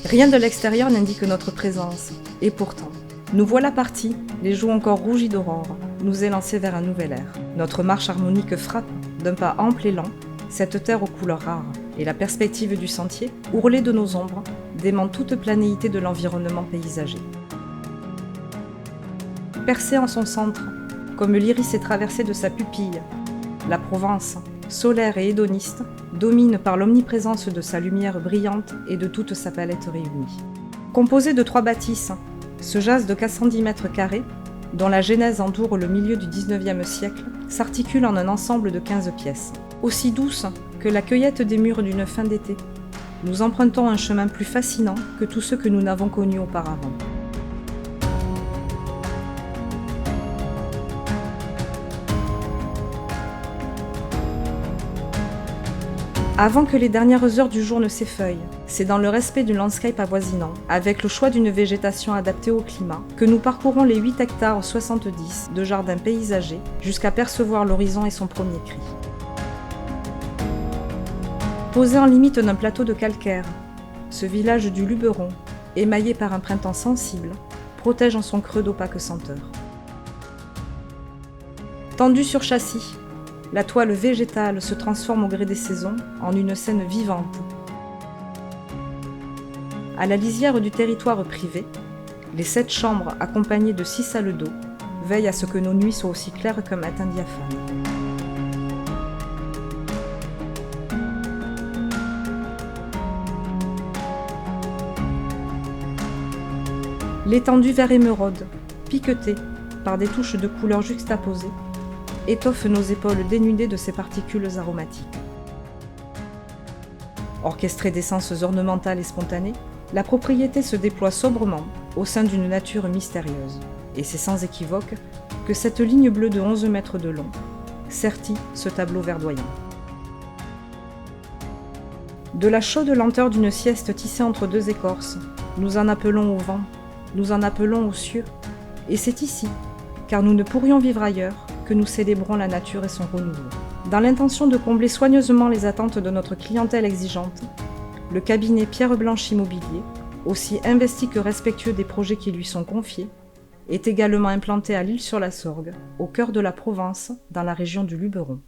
Rien de l'extérieur n'indique notre présence, et pourtant, nous voilà partis, les joues encore rougies d'aurore, nous élancer vers un nouvel air. Notre marche harmonique frappe, d'un pas ample et lent, cette terre aux couleurs rares, et la perspective du sentier, ourlée de nos ombres, dément toute planéité de l'environnement paysager. Percée en son centre, comme l'iris est traversé de sa pupille, la Provence, solaire et hédoniste, domine par l'omniprésence de sa lumière brillante et de toute sa palette réunie. Composée de 3 bâtisses, ce jazz de 410 mètres carrés, dont la genèse entoure le milieu du XIXe siècle, s'articule en un ensemble de 15 pièces. Aussi douce que la cueillette des mûres d'une fin d'été, nous empruntons un chemin plus fascinant que tous ceux que nous n'avons connus auparavant. Avant que les dernières heures du jour ne s'effeuillent, c'est dans le respect du landscape avoisinant, avec le choix d'une végétation adaptée au climat, que nous parcourons les 8 hectares 70 de jardins paysagers jusqu'à percevoir l'horizon et son premier cri. Posé en limite d'un plateau de calcaire, ce village du Luberon, émaillé par un printemps sensible, protège en son creux d'opaques senteurs. Tendu sur châssis, la toile végétale se transforme au gré des saisons en une scène vivante. À la lisière du territoire privé, les 7 chambres accompagnées de 6 salles d'eau veillent à ce que nos nuits soient aussi claires qu'un matin diaphane. L'étendue vert émeraude, piquetée par des touches de couleurs juxtaposées, étoffe nos épaules dénudées de ses particules aromatiques. Orchestrée d'essences ornementales et spontanées, la propriété se déploie sobrement au sein d'une nature mystérieuse. Et c'est sans équivoque que cette ligne bleue de 11 mètres de long sertit ce tableau verdoyant. De la chaude lenteur d'une sieste tissée entre 2 écorces, nous en appelons au vent, nous en appelons aux cieux. Et c'est ici, car nous ne pourrions vivre ailleurs, que nous célébrons la nature et son renouveau. Dans l'intention de combler soigneusement les attentes de notre clientèle exigeante, le cabinet Pierre Blanche Immobilier, aussi investi que respectueux des projets qui lui sont confiés, est également implanté à l'Isle-sur-la-Sorgue, au cœur de la Provence, dans la région du Luberon.